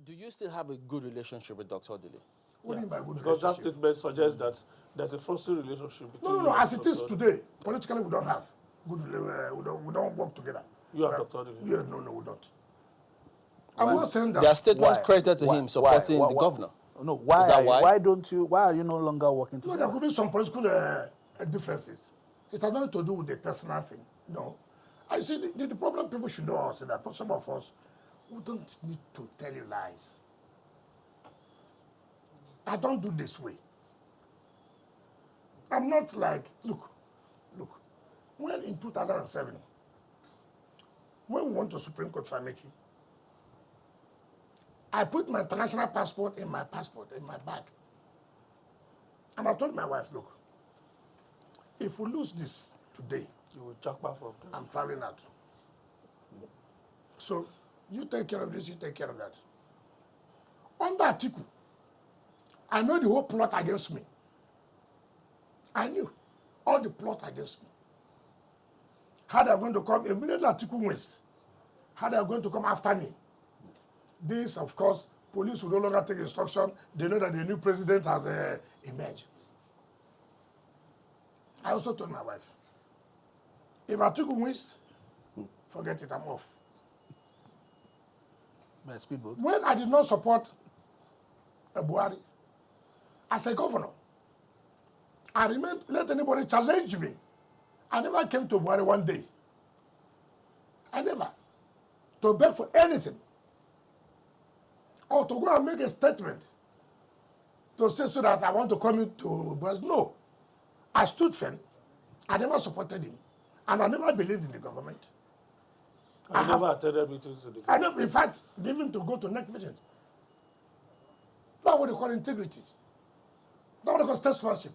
Do you still have a good relationship with Dr. Odili? What do you mean by good Because that relationship? statement suggests that there's a frustrated relationship between No. you and As it is Dr. today, politically we don't have good. We don't work together. You and Dr. Odili? Yeah, no, we don't. I'm not saying that. There are statements Why? credited to him supporting the governor. No, why? Is that why? Why are you no longer working No, together? there could be some political differences. It has nothing to do with the personal thing. No. I see the problem people should know also that some of us, we don't need to tell you lies. I don't do this way. I'm not like, look, when in 2007, when we went to Supreme Court for making, I put my international passport in my bag. And I told my wife, look, if we lose this today, You will jack back from them. I'm traveling out. So you take care of this, you take care of that. On that article, I know the whole plot against me. I knew all the plot against me. How they are going to come, immediately article wins. How they are going to come after me. This, of course, police will no longer take instruction. They know that the new president has emerged. I also told my wife, if article wins, forget it, I'm off. By speedboat. When I did not support Buhari as a governor, I remained, let anybody challenge me. I never came to Buhari one day. I never. To beg for anything. Or to go and make a statement. To say so that I want to come into Buhari. No. I stood firm. I never supported him. And I never believed in the government. I never attended meetings to the I never, in fact, even to go to next meetings. That's what they call integrity. That's what they call statesmanship.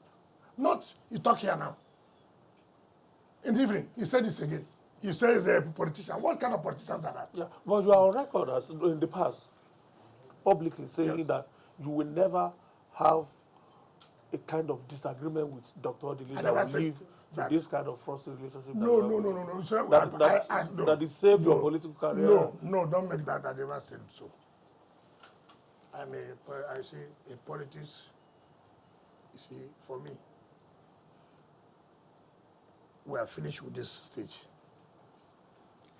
Not, you talk here now. In the evening, he said this again. He says a politician. What kind of politicians are that? Yeah, but you are on record as in the past, publicly saying that you will never have a kind of disagreement with Dr. Odili I that never will said lead to that. this kind of frustrated relationship. No. Sir, That is saved your political career. No, don't make that. I never said so. I say, in politics, you see, for me, we are finished with this stage.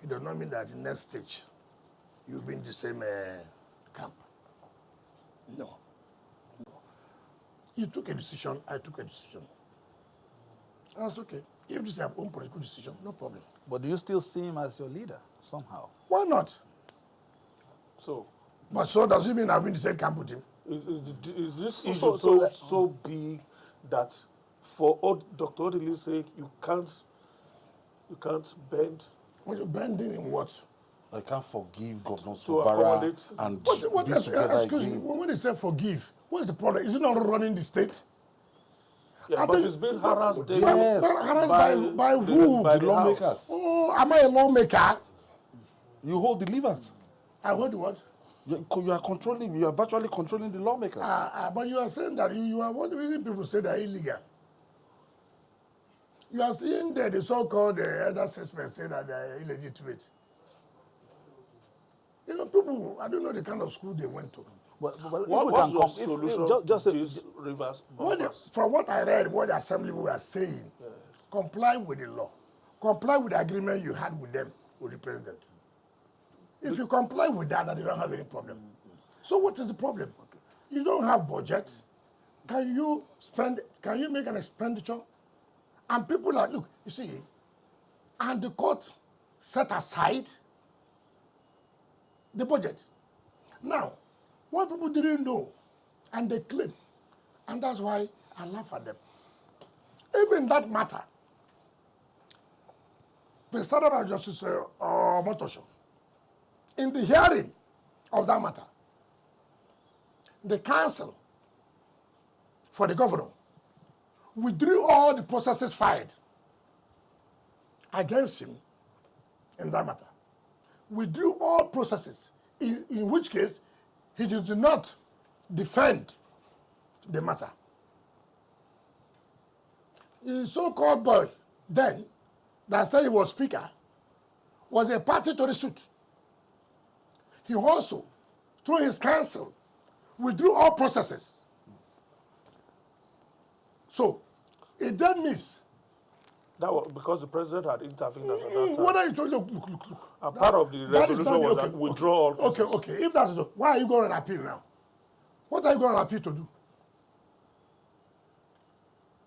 It does not mean that the next stage, you'll be in the same camp. No. You took a decision, I took a decision. That's okay. If this is your own political decision, no problem. But do you still see him as your leader somehow? Why not? So, But so does it mean I've been in the same camp with him? is this So- issue so- so big that for Dr. Odili's sake, you can't bend? What you bending in what? I can't forgive Governor To Subara accommodate. and What be together excuse me, again. when they say forgive, what's the problem? Is it not running the state? Yeah, I but think- it's been harassed daily. Yes. Harassed By- by who? by The the lawmakers. House. Oh, am I a lawmaker? You hold the levers. I heard what? You are controlling, you are virtually controlling the lawmakers. But you are saying that you are what reason people say they are illegal. You are seeing that the so-called elder statesmen say that they are illegitimate. You know, people, I don't know the kind of school they went to. But if we What's can your come, solution just to say- these rivers? From what I read, what the assembly were saying, comply with the law. Comply with the agreement you had with them, with the president. If you comply with that, then you don't have any problem. So what is the problem? You don't have budget. Can you make an expenditure? And people are, look, you see, and the court set aside the budget. Now, what people didn't know, and they claim, and that's why I laugh at them. Even that matter, presided by Justice Motosho, in the hearing of that matter, the counsel for the governor withdrew all the processes filed against him in that matter. Withdrew all processes, in which case he did not defend the matter. The so-called boy then, that said he was speaker, was a party to the suit. He also through his council, withdrew all processes. So, it then means That was because the president had intervened at that time. what are you talking? Look. A part of the resolution was that withdraw all processes. Okay. If that's so, why are you going to appeal now? What are you going to appeal to do?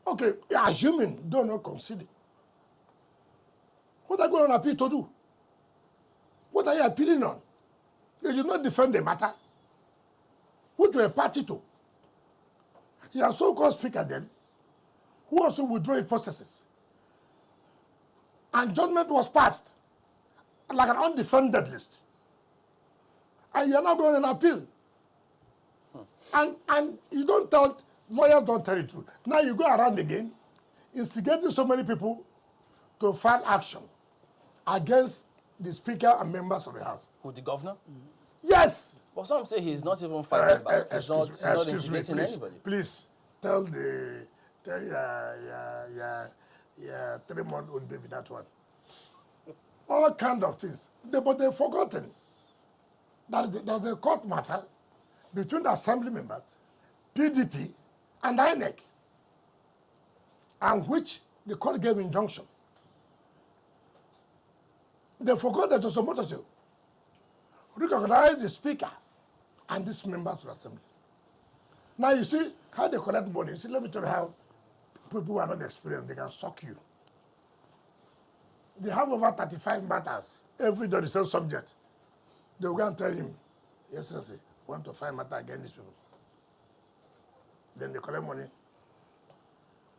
Okay, assuming do not consider. What are you going to appeal to do? What are you appealing on? You did not defend the matter. Who you a party to? Your so-called speaker then, who also withdrew processes. And judgment was passed like an undefended list. And you're not going to appeal. And you don't tell, lawyers don't tell the truth. Now you go around again, instigating so many people to file action against the speaker and members of the House. Who, the governor? Yes. But some say he's not even fighting back. He's not instigating anybody. Please, tell your 3-month-old baby that one. All kind of things. But they've forgotten that there's a court matter between the assembly members, PDP, and INEC, and which the court gave injunction. They forgot that Nyesom Wike recognized the speaker and these members of the assembly. Now you see how they collect money. You see, let me tell you how people who are not experienced, they can suck you. They have over 35 matters. Every day the same subject. They will go and tell him, yes, I want to find matter against these people. Then they collect money.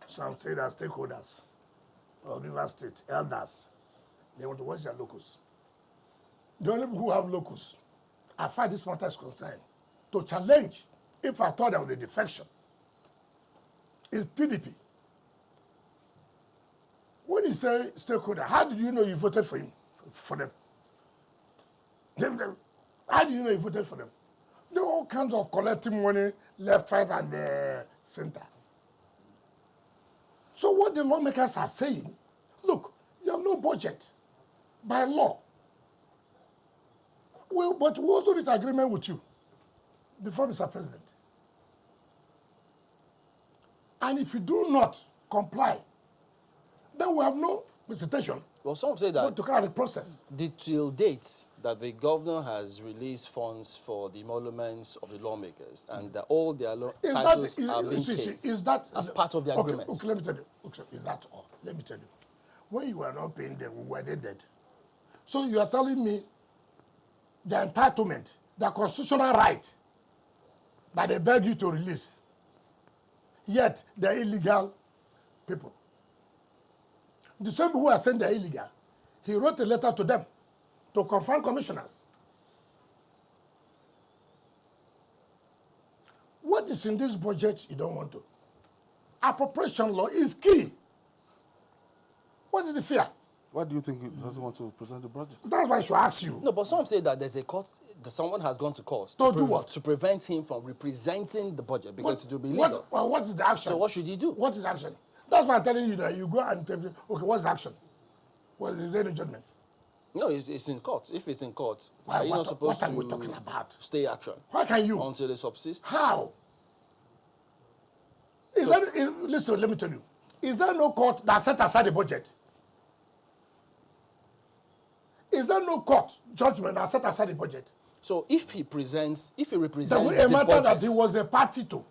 Some say that stakeholders of River State, elders, they want to watch their locus. The only people who have locus, as far as this matter is concerned, to challenge, if I thought there was a defection, is PDP. When you say stakeholder, how did you know you voted for him, for them? How do you know you voted for them? There are all kinds of collecting money, left, right, and center. So what the lawmakers are saying, look, you have no budget by law. Well, but we also this agreement with you before Mr. President. And if you do not comply, then we have no visitation. Well, some say that to carry the process. the till date that the governor has released funds for the emoluments of the lawmakers and that all their titles are being paid is that as part of the agreement. Okay, let me tell you. Okay, is that all? Let me tell you. When you were not paying them, were they dead? So you are telling me the entitlement, the constitutional right that they beg you to release, yet they're illegal people. The same people who are saying they're illegal, he wrote a letter to them to confront commissioners. What is in this budget you don't want to? Appropriation law is key. What is the fear? Why do you think he doesn't want to present the budget? That's why I should ask you. No, but some say that there's a court, that someone has gone to court To do what? to prevent him from representing the budget because it will be legal. What is the action? So what should he do? What is the action? That's why I'm telling you that you go and tell me, okay, what's the action? Well, is there any judgment? No, it's in court. If it's in court, Why, are you not supposed what are to we talking about? stay action Why can you? until it subsists? How? Listen, let me tell you. Is there no court that set aside the budget? Is there no court judgment that set aside the budget? So if he represents There the was a matter budget, that he was a party to.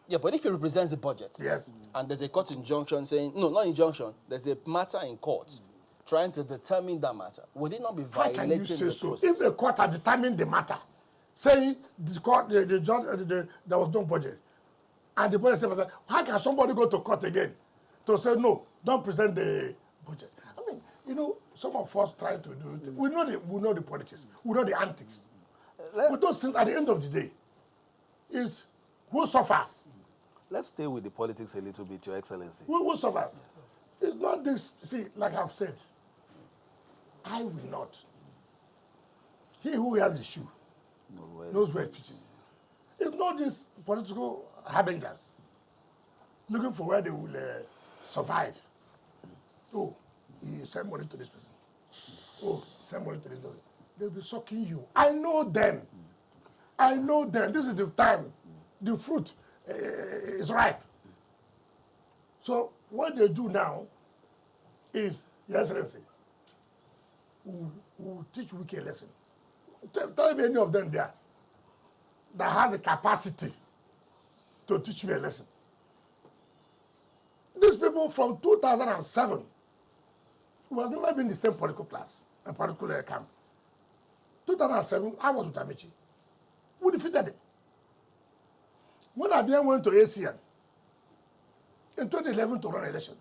yeah, but if he represents the budget, Yes. and there's a court injunction saying, no, not injunction, there's a matter in court trying to determine that matter, would it not be How violating can you say the so? process? If the court has determined the matter, saying the court, the judge, there was no budget, and the budget said, how can somebody go to court again to say no, don't present the budget? I mean, you know, some of us try to do it. We know the politics. We know the antics. We don't think at the end of the day is who suffers. Let's stay with the politics a little bit, Your Excellency. Who suffers? Yes. It's not this. See, like I've said, I will not. He who has the shoe knows where it pitches. It's not these political harbingers looking for where they will survive. Oh, you send money to this person. Oh, send money to this person. They'll be sucking you. I know them. I know them. This is the time. The fruit is ripe. So what they do now is, Your Excellency, we'll teach Wike a lesson. Tell me any of them there that has the capacity to teach me a lesson. These people from 2007, we have never been in the same political class and political camp. 2007, I was with Amici. We defeated him. When Abia went to ACN in 2011 to run election,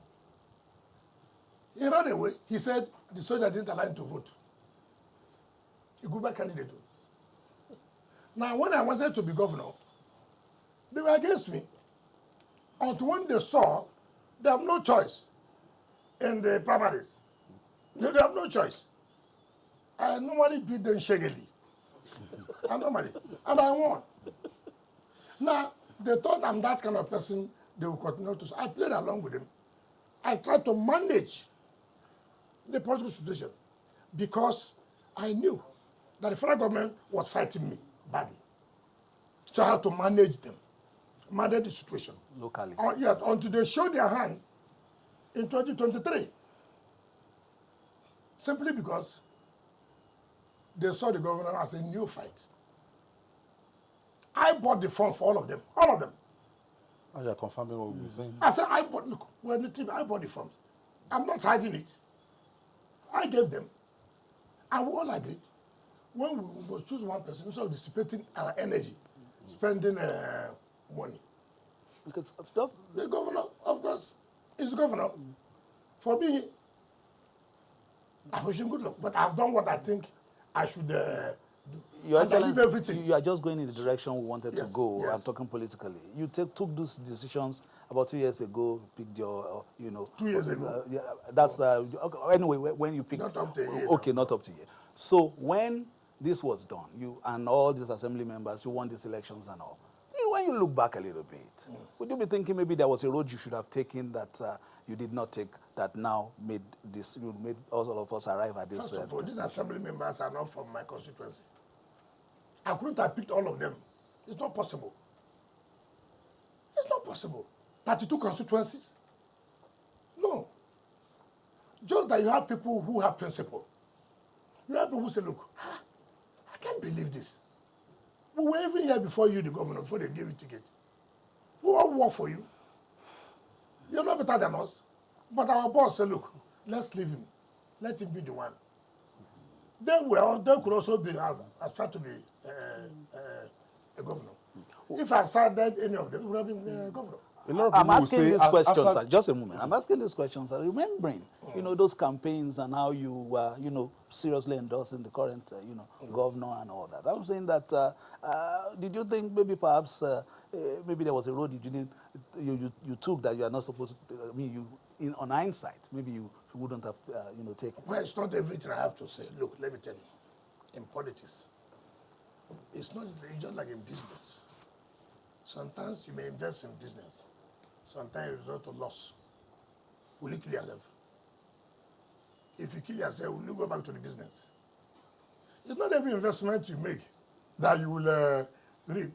he ran away. He said the soldier didn't allow him to vote. He go back candidate. Now, when I wanted to be governor, they were against me. Until when they saw they have no choice in the primaries. They have no choice. I normally beat them shaggy. And I won. Now, they thought I'm that kind of person, they will continue to. I played along with them. I tried to manage the political situation because I knew that the federal government was fighting me badly. So I had to manage them, manage the situation. Locally. Yes, until they showed their hand in 2023. Simply because they saw the government as a new fight. I bought the form for all of them. All of them. Oh, you're confirming what we've been saying. I said, I bought the form. I'm not hiding it. I gave them. And we all agreed. When we will choose one person, instead of dissipating our energy, spending money. Because it's just The governor, of course, is governor. For me, I wish him good luck. But I've done what I think I should do. Your And I leave Excellency, everything. you are just going in the direction we wanted to Yes, go. yes. I'm talking politically. You took those decisions about 2 years ago. Picked your, 2 years ago. yeah, that's okay, anyway. When you picked, Not up to a year okay, now. not up to a year. So when this was done, you and all these assembly members, you won these elections and all. When you look back a little bit, would you be thinking maybe there was a road you should have taken that you did not take that now made all of us arrive at this? First of all, these assembly members are not from my constituency. I couldn't have picked all of them. It's not possible. It's not possible. 32 constituencies? No. Just that you have people who have principle. You have people who say, look, I can't believe this. We were even here before you, the governor, before they gave you ticket. We all work for you. You're not better than us. But our boss said, look, let's leave him. Let him be the one. They could also be aspired to be a governor. If I started any of them, it would have been governor. A lot of I'm people will asking say these after- questions, sir. Just a moment. I'm asking these questions, sir. Remembering, those campaigns and how you were, seriously endorsing the current, governor and all that. I'm saying that, did you think maybe perhaps, maybe there was a road you took that you are not supposed to, on hindsight, maybe you wouldn't have, taken? Well, it's not everything I have to say. Look, let me tell you. In politics, it's just like in business. Sometimes you may invest in business. Sometimes it result to loss. Will you kill yourself? If you kill yourself, will you go back to the business? It's not every investment you make that you will reap.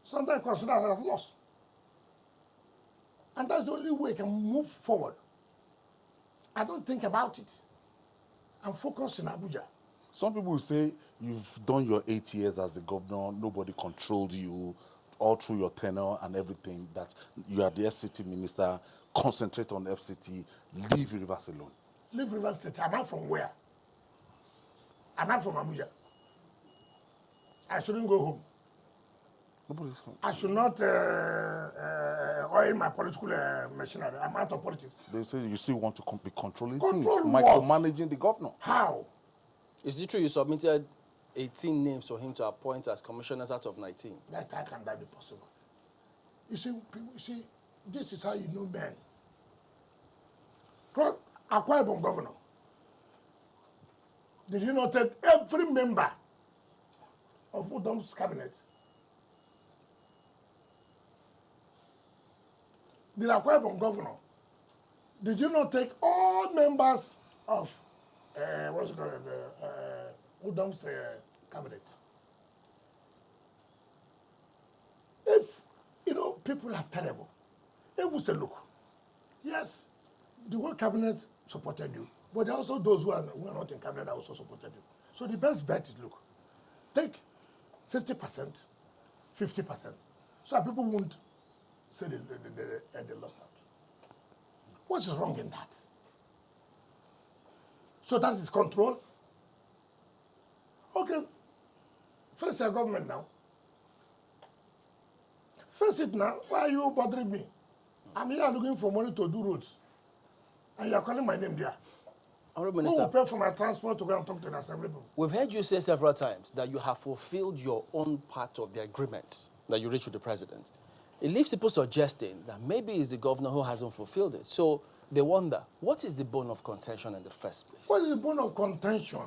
Sometimes consider it as loss. And that's the only way you can move forward. I don't think about it. I'm focused in Abuja. Some people will say you've done your 8 years as the governor, nobody controlled you all through your tenure and everything, that you are the FCT minister, concentrate on FCT, leave Rivers alone. Leave Rivers State. Am I from where? Am I from Abuja? I shouldn't go home. Nobody's I should not oil my political machinery. I'm out of politics. They say you still want to be controlling Control things, what? micromanaging the governor. How? Is it true you submitted 18 names for him to appoint as commissioners out of 19? How can that be possible? You see, this is how you know men. Akwa Ibom governor. Did he not take every member of Udom's cabinet? Did Akwa Ibom governor, did you not take all members of Udom's cabinet? people are terrible. It was a look. Yes, the whole cabinet supported you, but there are also those who are not in cabinet that also supported you. So the best bet is, look, take 50%, 50%, so that people won't say they lost out. What is wrong in that? So that is control. Okay, face your government now. Face it now. Why are you bothering me? I'm here looking for money to do roads. And you're calling my name there. Honorable Who Minister, will pay for my transport to go and talk to the assembly people? we've heard you say several times that you have fulfilled your own part of the agreement that you reached with the president. It leaves people suggesting that maybe it's the governor who hasn't fulfilled it. So they wonder, what is the bone of contention in the first place? What is the bone of contention?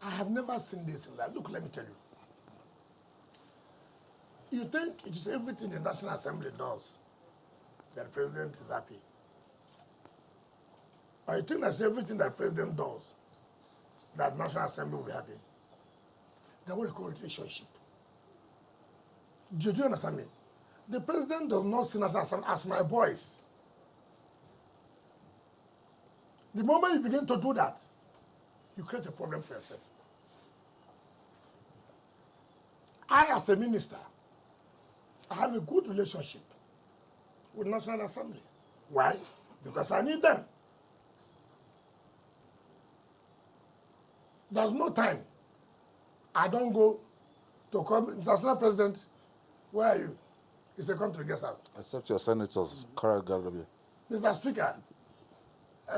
I have never seen this in life. Look, let me tell you. You think it is everything the National Assembly does that the president is happy? Or you think that's everything that the president does that National Assembly will be happy? That's what they call relationship. Do you understand me? The president does not see National Assembly as my boys. The moment you begin to do that, you create a problem for yourself. I, as a minister, I have a good relationship with National Assembly. Why? Because I need them. There's no time. I don't go to come. National President, where are you? It's a country guest house. Except your senators, Karagalabi. Mr. Speaker,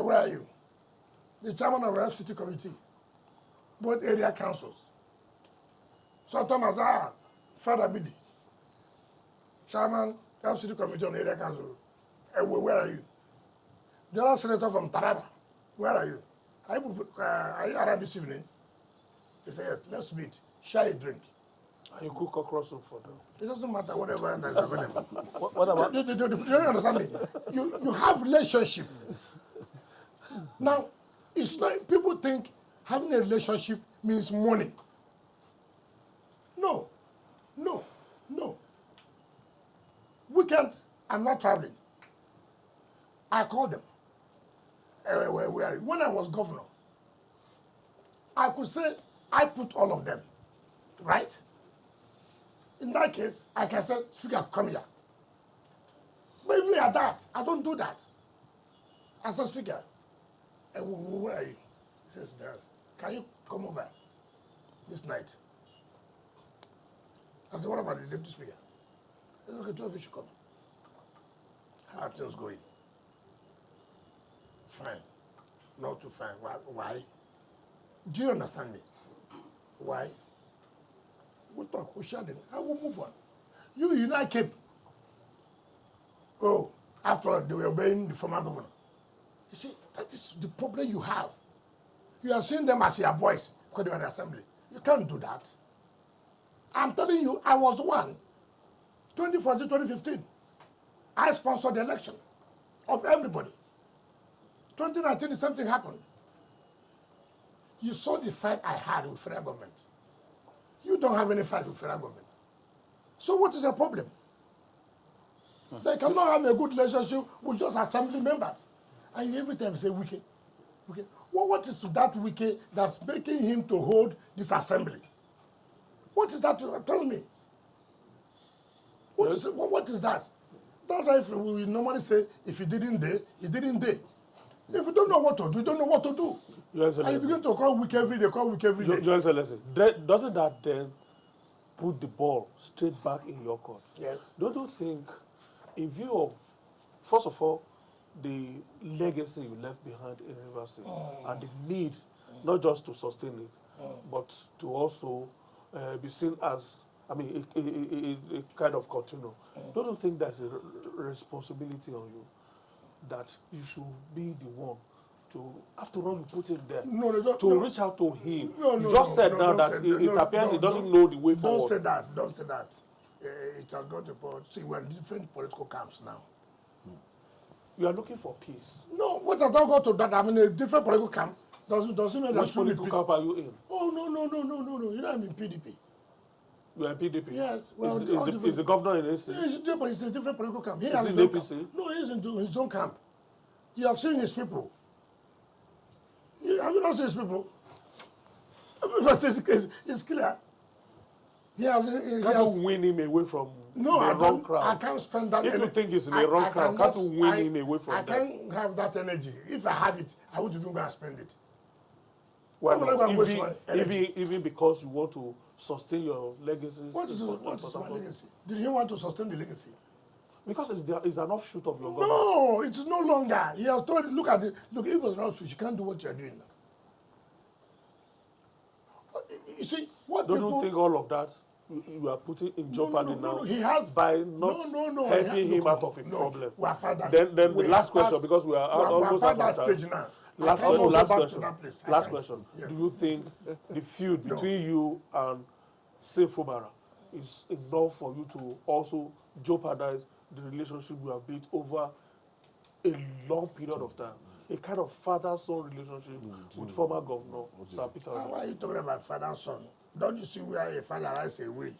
where are you? The chairman of the FCT committee, both area councils. So Thomas, Fred Abidi, chairman FCT committee on area council. Where are you? The other senator from Taraba, where are you? Are you around this evening? He said, yes, let's meet, share a drink. And you cook across soup for them. It doesn't matter, whatever that is available. What about? Do you understand me? You have relationship. Now, it's like people think having a relationship means money. No. Weekend, I'm not traveling. I called them. When I was governor, I could say I put all of them, right? In that case, I can say, Speaker, come here. But even at that, I don't do that. I said, Speaker, where are you? He says, can you come over this night? I said, what about the Deputy Speaker? He said, okay, 12 you should come. How are things going? Fine. Not too fine. Why? Do you understand me? Why? We'll talk, we'll share them. I will move on. You and I came. Oh, after all, they were obeying the former governor. You see, that is the problem you have. You are seeing them as your boys because they were in the assembly. You can't do that. I'm telling you, I was one. 2014, 2015. I sponsored the election of everybody. 2019, something happened. You saw the fight I had with federal government. You don't have any fight with federal government. So what is the problem? They cannot have a good relationship with just assembly members. And you every time say, Wike. Well, what is that Wike that's making him to hold this assembly? What is that? Tell me. What is that? That's why we normally say, if you didn't dare, you didn't dare. If you don't know what to do, you don't know what to do. And you begin to call Wike every day, Your Excellency, doesn't that then put the ball straight back in your court? Yes. Don't you think, in view of, first of all, the legacy you left behind in Rivers State and the need not just to sustain it, but to also be seen as, a kind of continuum. Don't you think there's a responsibility on you that you should be the one to, after all, you put it there, reach out to him? You just said that it appears he doesn't know the way forward. Don't say that. It has got to put. See, we're in different political camps now. You are looking for peace. No, what I don't go to that, I'm in a different political camp. Doesn't mean that Which political camp are you in? Oh, no. You know I'm in PDP. You are PDP. Yes. Well, is the governor in AC? Yes, but it's a different political camp. He Is has he his in own APC? camp. No, he's into his own camp. You have seen his people. Have you not seen his people? It's clear. Can't you win him away from the wrong crowd? I can't spend that If energy. you think he's in the wrong crowd, can't you win him away from that? I can't have that energy. If I have it, I would even go and spend it. Why Why would I go and waste my not? energy? Even because you want to sustain your legacy. What is my legacy? Did he want to sustain the legacy? Because it's an offshoot of your government. No, it's no longer. He has told, look, if it was an offshoot, you can't do what you're doing now. You see, what Don't people... you think all of that you are putting in jeopardy now he has, by not helping him out of a problem? We are past that. Then the last question, because we are almost out that of time. stage now. Last question. Last question. Yes. Do you think the feud between you and SYMFONI is enough for you to also jeopardize the relationship you have built over a long period of time? A kind of father-son relationship with former governor Sir Peterobi. Why are you talking about father-son? Don't you see where a father rides away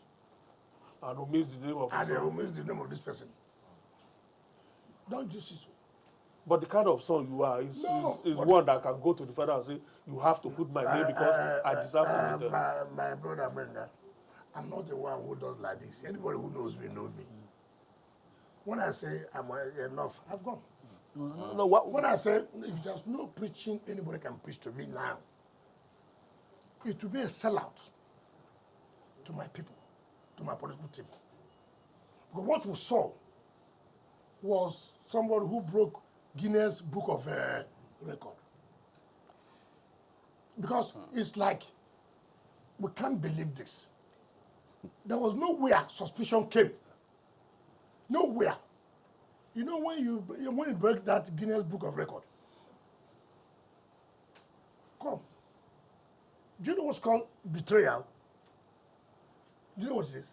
And omits the name of his and son. omits the name of this person? Don't you see so? But the kind of son you are is one that can go to the father and say, you have to put my name because I deserve to be there. My brother Benga, I'm not the one who does like this. Anybody who knows me knows me. When I say I'm enough, I've gone. No, When I say if there's no preaching anybody can preach to me now, it will be a sellout to my people, to my political team. Because what we saw was somebody who broke Guinness Book of Record. Because it's like, we can't believe this. There was nowhere suspicion came. Nowhere. You know when you break that Guinness Book of Record? Come. Do you know what's called betrayal? Do you know what it is?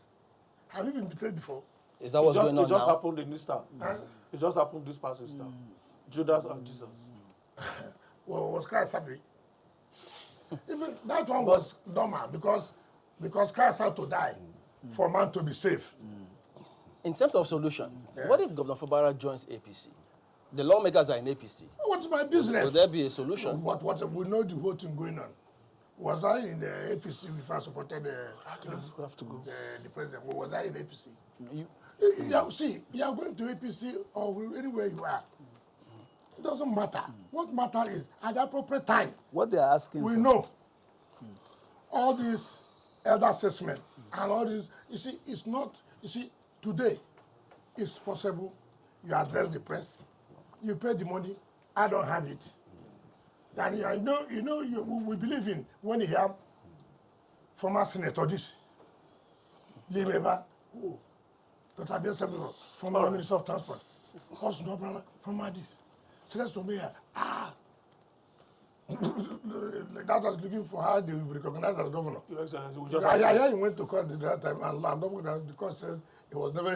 Have you been betrayed before? Is that what's going on It just now? happened in Easter. It just happened this past Easter. Judas and Jesus. Well, was Christ happy? Even that one was dumber because Christ had to die for man to be safe. In terms of solution, what if Governor Fubara joins APC? The lawmakers are in APC. What's my business? Will there be a solution? What we know the whole thing going on. Was I in the APC before I supported the president? Well, was I in APC? You are going to APC or anywhere you are. It doesn't matter. What matters is at the appropriate time. what they are asking We for. know all these elder statesmen and all this. You see, it's not. You see, today it's possible. You address the press, you pay the money. I don't have it. Then we believe in when you have former senator this, Limeba, Dr. Bielsa, former Minister of Transport, also no brother, former this. Celeste Mayor, that was looking for how they will be recognized as governor. Your Excellency, we just He went to court that time and the court said it was never.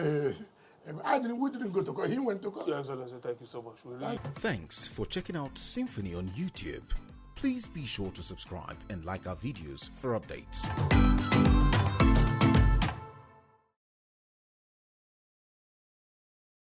We didn't go to court. He went to court. Your Excellency, thank you so much. We really Thanks for checking out SYMFONI on YouTube. Please be sure to subscribe and like our videos for updates.